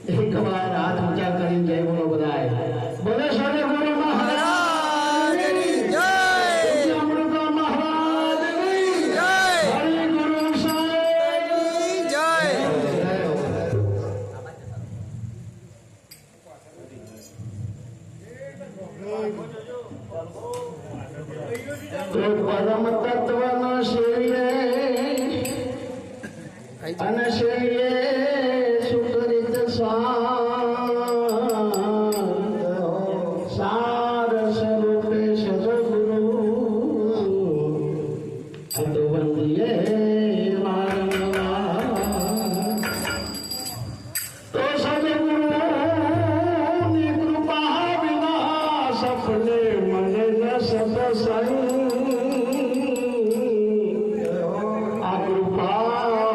એક વાર હાથ ઊંચા કરીને જય બોલો બધાય. બોલે સદગુરુ મહારાજની જય. અમૃત મહારાજની જય. હરિ ગુરુ સાહેબની જય. પરમ તત્વનો શિવે અને શિવે સુકરિત સાર સ્વરૂપે સદગુરુ તો વંદીએ વારંવાર. તો સદગુરુની કૃપા વિના સપને મને ન સત્સંગ. આ કૃપા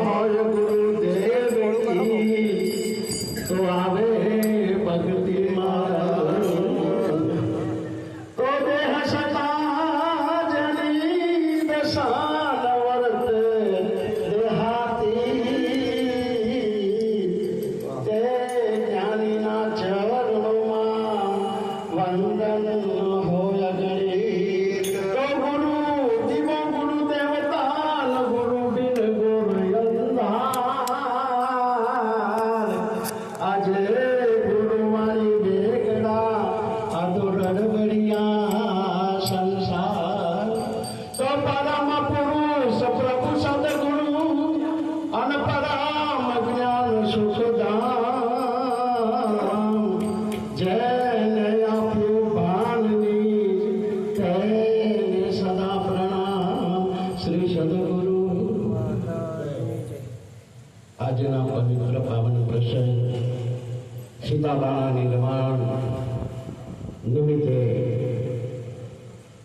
હોય ગુરુદેવની તો આવે ભક્તિ તો દેહ સતા જની દશાન વર્ત દેહાતી તે જ્ઞાનીના ચરણોમાં વંદન હોય ગણી. તો ગુરુ દિવો ગુરુ દેવતા ગુરુ બિન ગુરુ અંધાર. આજે ગુરુ મારી બેગડા આ તો રડબડિયા સંસાર. તો પરમ પુરુષ પ્રભુ સદગુરુ અને પરમ જ્ઞાન સુખદામ. જેને આપ્યું ભાનની તેને સદા પ્રણામ. શ્રી સદગુરુ. આજના પવિત્ર પાવન પ્રસંગ સીતાબાના નિર્માણ નિમિત્તે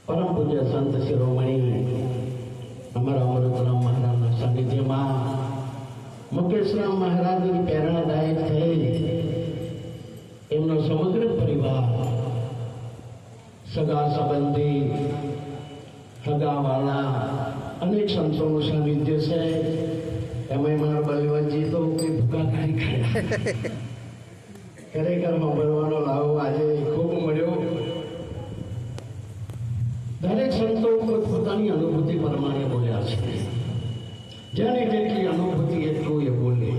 પરમ પૂજ્ય સંત શિરોમણી અમારા અમૃતરામ મહારાજના સાનિધ્યમાં મુકેશરામ મહારાજની પ્રેરણાદાયક થઈ એમનો સમગ્ર પરિવાર, સગા સંબંધી, સગાવાળા અનેક સંતોનું સાનિધ્ય છે. એમાં મારા બલવંતજી તો કોઈ ભૂકા ખાઈ ખાયા. ખરેખર સાંભળવાનો લાવો આજે ખૂબ મળ્યો. દરેક સંતો પોતાની અનુભૂતિ પ્રમાણે બોલ્યા છે. જેની જેટલી અનુભૂતિ એટલું એ બોલે.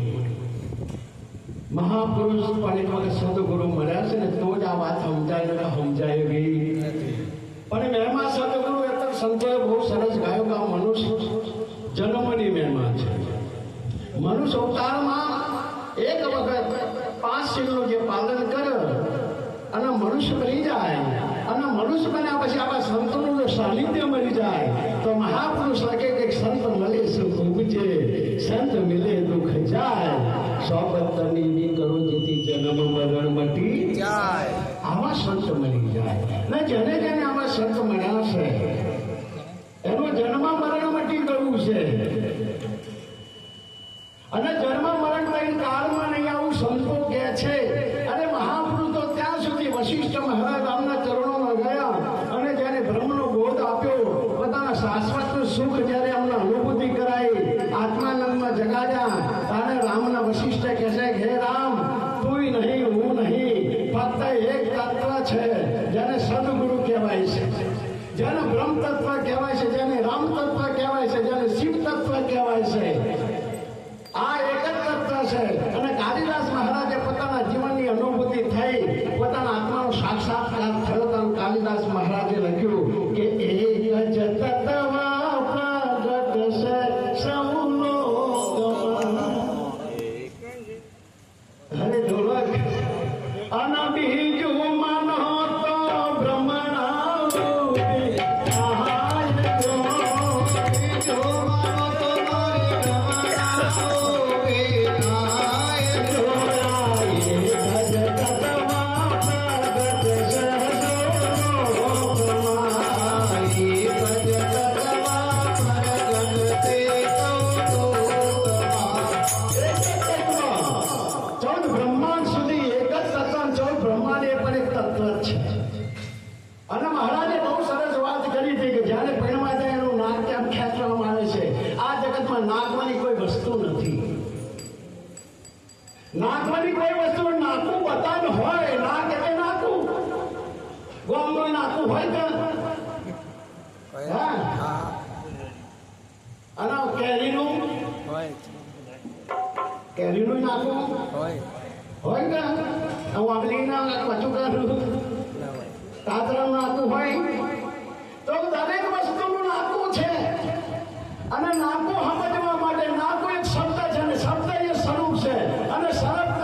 મહાપુરુષ પણ એક વખત સદગુરુ મળ્યા છે ને તો જ આ વાત સમજાય ને સમજાય એવી. પણ મહેમા સદગુરુ એટલે સંતોએ બહુ સરસ ગાયો કે આ મનુષ્ય જન્મની મહેમા છે. મનુષ્ય અવતારમાં એક વખત 5 શીલનું જે પાલન કરે અને મનુષ્ય બની જાય અને મનુષ્ય બન્યા પછી આવા સંતોનું જો સાનિધ્ય મળી જાય તો મહાપુરુષ લખે કે સંત મળે સુખ ઉપજે, સંત મિલે દુઃખ જાય, સોબતની બી કરો જેથી જન્મ મરણ મટી જાય. આવા સંત મળી જાય ને જેને જેને આવા સંત મળ્યા છે એનો જન્મ મરણ મટી ગયું છે. અને જન્મ મરણ લઈને કાળમાં નહીં આવું સંતો કહે છે. અને મહાપુરુષ તો ત્યાં સુધી વશિષ્ઠ મહારાજ રામના ચરણોમાં ગયા અને જ્યારે બ્રહ્મનો બોધ આપ્યો, પોતાના શાશ્વતનું સુખ જ્યારે અમને અનુભૂતિ કરાઈ, આત્માનંદમાં જગાડ્યા, ત્યારે રામના વશિષ્ઠ કહે છે હે રામ, તું નહીં હું નહીં, ફક્ત એક તત્વ છે જેને સદગુરુ કહેવાય છે, જેને બ્રહ્મ તત્વ કહેવાય છે, જેને રામ તત્વ કહેવાય છે, જેને શિવ તત્વ કહેવાય છે. આ એક જ તત્વ છે. અને કાલિદાસ મહારાજે પોતાના જીવનની અનુભૂતિ થઈ, પોતાના આત્માનો સાક્ષાત્કાર થયો. તો કાલિદાસ મહારાજે લખ્યું કે એક જ તત્વ પ્રગટ છે સૌનો હરે ઢોલક અને બીજું માનો તો બ્રહ્મણા બ્રહ્માંડ સુધી એક જ તત્વ 14 બ્રહ્માંડ કોઈ વસ્તુ નાકું બતાન હોય ના કે નાકું ગોમનું નાકું હોય કે હા અને કેરીનું નાકું હોય કે વાંગલીના કચુકાનું કાતરાનું નાકું હોય તો દરેક વસ્તુનું નાકું છે અને નાકું સમજવા માટે નાકું એક શબ્દ છે અને શબ્દ એ સ્વરૂપ છે અને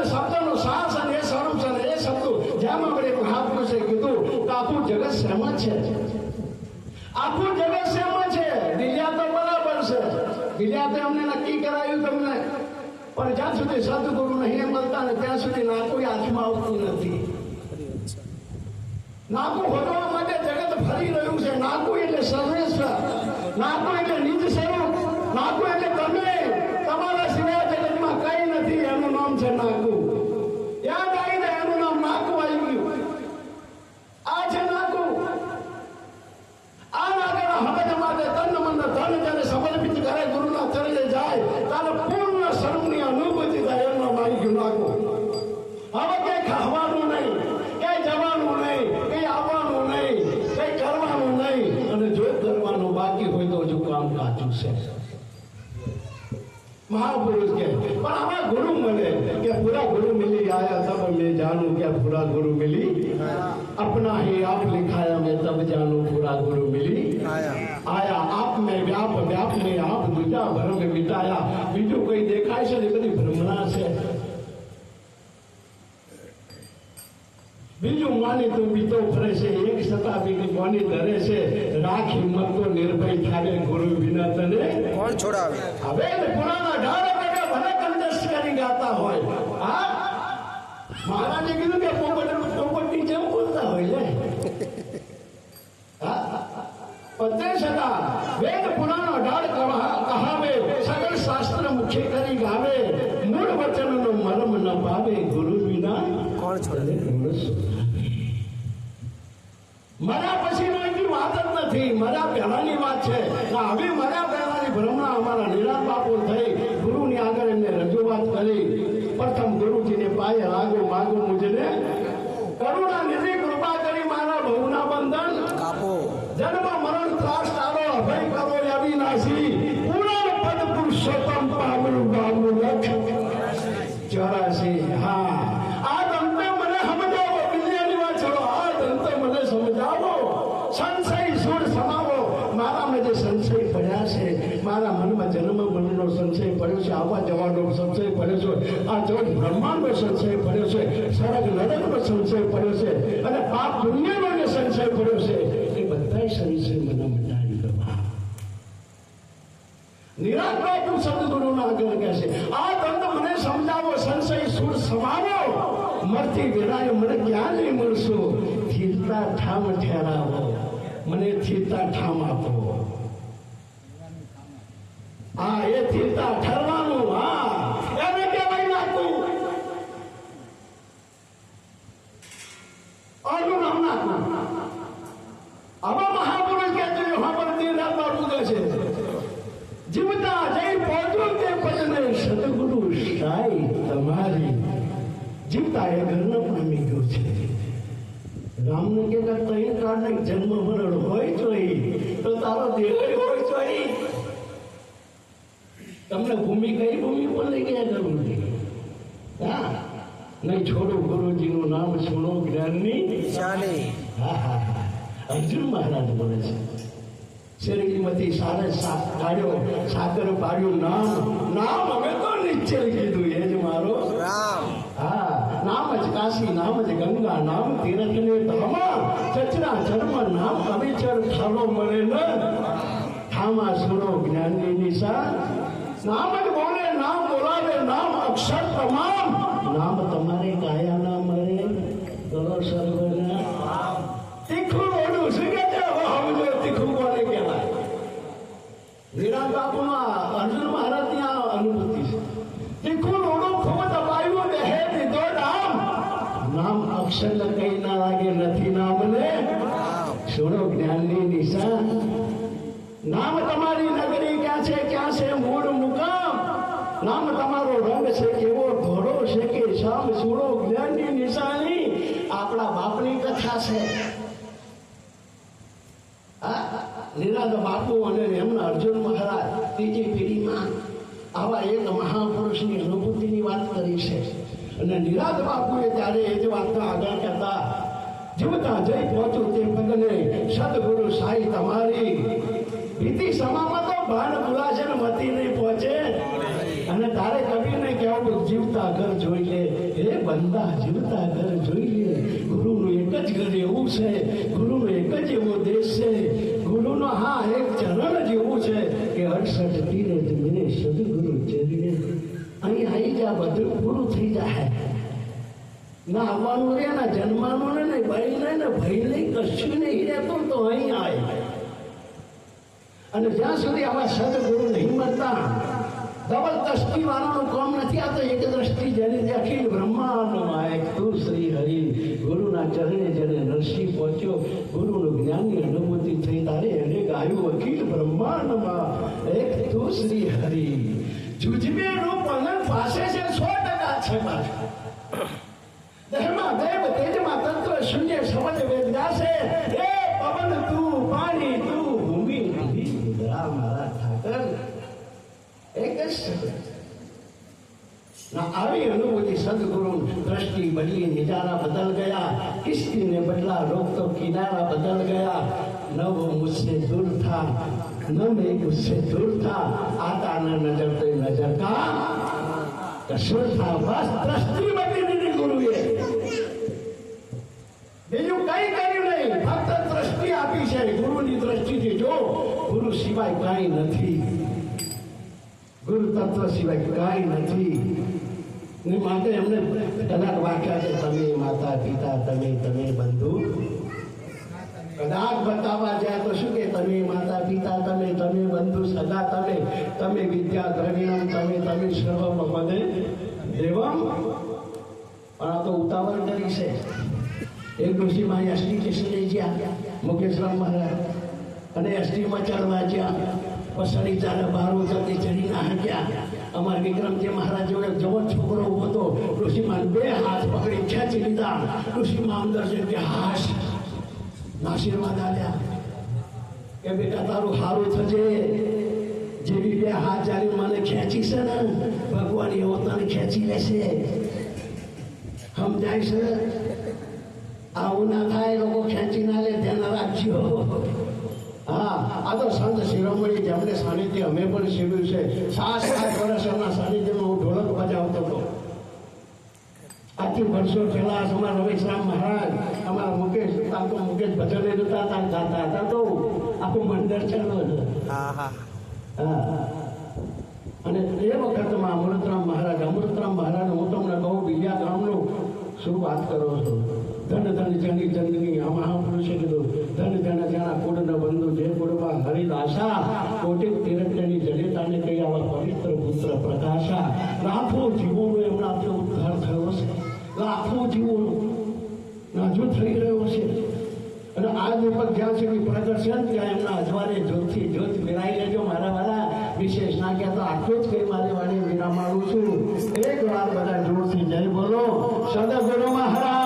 શબ્દનો સાસ અને એ સ્વરૂપ છે અને એ શબ્દ જેમ આપણે મહાપુરુષે કીધું તો આખું જગત શેમાં છે આખું જગત શેમાં છે દિલ્યા તો બરાબર છે દિલ્યા તો અમને નક્કી કરાયું તમને પણ જ્યાં સુધી સદગુરુ નહીં મળતા ને ત્યાં સુધી નાકું હાથમાં આવતું નથી નાકું હોદવા માટે જગત ફરી રહ્યું છે નાકું એટલે સર્વેશ્વર નાકું એટલે નિજ સ્વરૂપ નાકું એટલે તમે તમારા સિવાય જગતમાં કઈ નથી એનું નામ છે નાકું યાદ આવી જાય એનું નામ નાકું આવી ગયું આ છે નાકું આ નાકના હમજ માટે તન મન ધન જ્યારે સમર્પિત કરે ગુરુના ચરણે જાય ત્યારે પૂર્ણ સ્વરૂપની અનુભૂતિ થાય એનું નામ આવી ગયું નાકું હવે કઈ ખાવાનું નહીં કઈ જવાનું નહીં કઈ આવવાનું નહીં કઈ કરવાનું નહીં અને જો કરવાનું બાકી હોય તો હજુ કામ કાચું છે महापुरुष के पर हमें गुरु मिले क्या पूरा गुरु मिली आया तब मैं जानू क्या पूरा गुरु मिली अपना ही आप लिखाया मैं तब जानू पूरा गुरु मिली आया आप में व्याप व्याप में आप दूजा भ्रम मिटाया बीजू कोई देखाय છે ને બધી ભ્રમણા છે બીજું માની તું બીતો ફરે છે એક સતા બીજી કોની ધરે છે રાખ હિંમત તો નિર્ભય થાય ગુરુ વિના તને કોણ છોડાવે હવે પુરાના ઢાળે બેઠા ભલે કંદસ કરી ગાતા હોય હા મહારાજે કીધું કે પોપટની જેમ બોલતા હોય લે પતે સદા વેદ પુરાણો ઢાળ કહાવે સગળ શાસ્ત્ર મુખે કરી ગાવે મૂળ વચનનો મરમ ન પાવે ગુરુ વિના કોણ છોડે મર્યા પછીનો એની વાત જ નથી મર્યા પહેલાની વાત છે હવે મર્યા પહેલાની ભ્રમણા અમારા નિરાલ બાપુ થઈ ગુરુની આગળ એમને રજૂઆત કરી પ્રથમ ગુરુજીને પાયે લાગો માગો મુજને કરુણા નિધિ કૃપા કરી મારા બહુના બંધન કાપો જન્મ મરણ ત્રાસ તારો અભય કરો અવિનાશી પૂર્ણ પદ પુરુષોત્તમ પામરું ગામનું લખ 84 હા આ દંતે મને સમજાવો બીજાની વાત છોડો આ દંતે મને સમજાવો સંશય સુર સમાવો મારામાં જે સંશય પડ્યા છે મારા મનમાં જન્મ મરણનો સંશય પડ્યો છે આવવા જવાનો સંશય પડ્યો છે આ જગત બ્રહ્માંડનો સંશય પડ્યો છે સ્વર્ગ નરકનો સંશય પડ્યો છે અને પાપ પુણ્યનો જે સંશય પડ્યો છે એ બધા સંશય મને મટાડી દો નિરાકાર સદગુરુના આગળ કહે છે આ દંત મને સમજાવો સંશય સુર સમાવો મરતી વેરાય મને ક્યાં નહીં મળશો થીરતા ઠામ ઠેરાવો મને થીરતા ઠામ આપો હા એ થીરતા ઠરવાનું હા એને કહેવાય નાખું આનું નામ નાખું હવે મહાપુરુષ કે છે હા પર દિન રાત પૂજે છે જીવતા જઈ પહોંચ્યું તે ભજને સદગુરુ સાઈ તમારી જીવતા એ ઘરનો પામી ગયો છે રામને કે તઈ કારણે જન્મ મરણ હોય જોઈ તો તારો દેહ હોય જોઈ તમને ભૂમિ કઈ ભૂમિ પર લઈ ગયા ગુરુજી હા નહીં છોડો ગુરુજીનું નામ સુનો જ્ઞાનની નિશાની હા અર્જુન મહારાજ બોલે છે શેરડીમાંથી સાકર પાડ્યું નામ અમે તો નિશ્ચય કીધું એ જ મારો રામ હા નામ જ કાશી નામ જ ગંગા નામ તીરથ ને ધામા ચચરા ચર્મ નામ અવિચર થાલો મળે ન થામા સુરો જ્ઞાનની નિશા નામ જ બોલે નામ બોલાવે નામ અક્ષર તમામ નામ તમારે કાયા ના મળે કરો સર્વના તીખું ઓડું શું કે છે હવે તીખું કોને કહેવાય વિરામ બાપુમાં અર્જુન મહારાજની આ અનુભૂતિ છે તીખું ઓડું ખૂબ દબાયું દેહે દીધો નામ અક્ષર કઈ ના લાગે નથી નામને સુનો જ્ઞાનની નિશા નામ તમારી નગરી ક્યાં છે મૂળ મુકામ નામ તમારો રંગ છે કેવો ઘોડો છે કે શામ સુડો જ્ઞાનની નિશાની આપણા બાપની કથા છે. નિરાદ બાપુ અને એમના અર્જુન મહારાજ ત્રીજી પેઢીમાં આવા એક મહાપુરુષની અનુભૂતિની વાત કરી છે. અને નિરાદ બાપુએ ત્યારે એ જ વાતનો આગળ કરતા જીવતા જઈ પહોંચું તે પગને સદગુરુ સાઈ તમારી ભીતિ સમામાં તો ભાન ભૂલાશે ને મતી નહીં પહોંચે. અને તારે કવિને કહેવું જીવતા ઘર જોઈ લે હે બંદા જીવતા ઘર જોઈ લે. ગુરુનું એક જ ઘર એવું છે, ગુરુનો એક જ એવો દેશ છે, ગુરુનો હા એક ચરણ જ એવું છે કે 68 તીરથ મેરે સદગુરુ ચરણે. અહીં આવી જા બધું પૂરું થઈ જાય. ના આવવાનું રે ના જન્માનું ને ભાઈ ને ભાઈ નહીં કશું નહીં રહેતું તો અહીં આવે. અને જ્યાં સુધી આવા સદગુરુ નહીં મળતા ડબલ દ્રષ્ટિ વાળાનું કામ નથી. આ તો એક દ્રષ્ટિ જેની અખિલ બ્રહ્માંડમાં એક તું શ્રી હરિ. ગુરુના ચરણે જેને નરસિંહ પહોંચ્યો, ગુરુનું જ્ઞાનની અનુભૂતિ થઈ તારે એને ગાયું અખિલ બ્રહ્માંડમાં એક તું શ્રી હરિ. જુજમેનું પલન પાસે છે 100% છે પાછું. દેહમાં દેવ તેજમાં તત્વ શૂન્ય સમજ વેદગાશે. એ પવન તું પાણી તું ભૂમિ મારા ઠાકર એક જ ના આવી અનુભૂતિ સદગુરુ દ્રષ્ટિ બદલી નિજારા બદલ ગયા. किस्ती ने बदला रोक तो किनारा बदल गया. न वो मुझसे दूर था न मैं उससे दूर था. आता न नजर तो नजर का कसूर था. बस દ્રષ્ટિ બદલી દીધી ગુરુએ. બીજું કઈ કર્યું નહીં, ફક્ત દ્રષ્ટિ આપી છે. ગુરુની દ્રષ્ટિથી જો ગુરુ સિવાય કાંઈ નથી, ગુરુ તત્વ સિવાય કાંઈ નથી. ને માટે એમને કદાચ વાક્યા છે તમે માતા પિતા તમે તમે બંધુ. કદાચ બતાવવા જાય તો શું કે તમે માતા પિતા તમે તમે બંધુ સદા તમે તમે વિદ્યા દ્રવિણમ તમે તમે સર્વમ પદે દેવમ. પણ આ તો ઉતાવળ કરી છે. એક ડોશીમાં એસટી સ્ટેશને ગયા મુકેશરામ મહારાજ અને એસટીમાં ચડવા ગયા. પસડી ચાલે બારો જતી ચડી ના હક્યા. અમારા વિક્રમજી મહારાજ જોડે જવો છોકરો ઉભો હતો. ઋષિમાન 2 હાથ પકડી ખેંચી લીધા. ઋષિમાં અંદર છે કે હાશ આશીર્વાદ આલ્યા કે બેટા તારું સારું થશે. જેવી 2 હાથ ચાલી મને ખેંચી છે ને ભગવાન એવો તને ખેંચી લેશે. સમજાય છે? આવું ના થાય, લોકો ખેંચી ના લે, ધ્યાન રાખજો. હા, આ તો સંત શિરોમણી જેમને સાનિધ્ય અમે પણ શીખ્યું છે. 7 વર્ષ એમના સાનિધ્યમાં હું ઢોલક બજાવતો હતો. આજથી વર્ષો પહેલા અમારા રમેશરામ મહારાજ અમારા મુકેશ ભજને જતા હતા, ગાતા હતા તો આખું મંડળ ચાલ્યું. અને એ વખતમાં અમૃતરામ મહારાજ હું તમને કહું બીજા ગામનું શું વાત કરો છો. ધન ધન જની જનની આ મહાપુરુષે કીધું ધન ધન જાણા કુળનો બંધુ જે કુળમાં હરિદાસા કોટી તિરકની જડિતાને કહી આવા પવિત્ર પુત્ર પ્રકાશા. લાખો જીવોનો એમનાથી ઉદ્ધાર થયો છે. લાખો જીવોનો નાજો થઈ રહ્યો છે. અને આ દીપક જ્યાં સુધી પ્રગટ છે ત્યાં એમના અજવાળે જ્યોતથી જ્યોત મિલાઈ લેજો. મારા વાળા વિશેષ ના ગયા તો આટલું જ કઈ મારી વાણી વિરામ મારું છું. એક વાર બધા જોરથી જય બોલો સદગુરુ મહારાજ.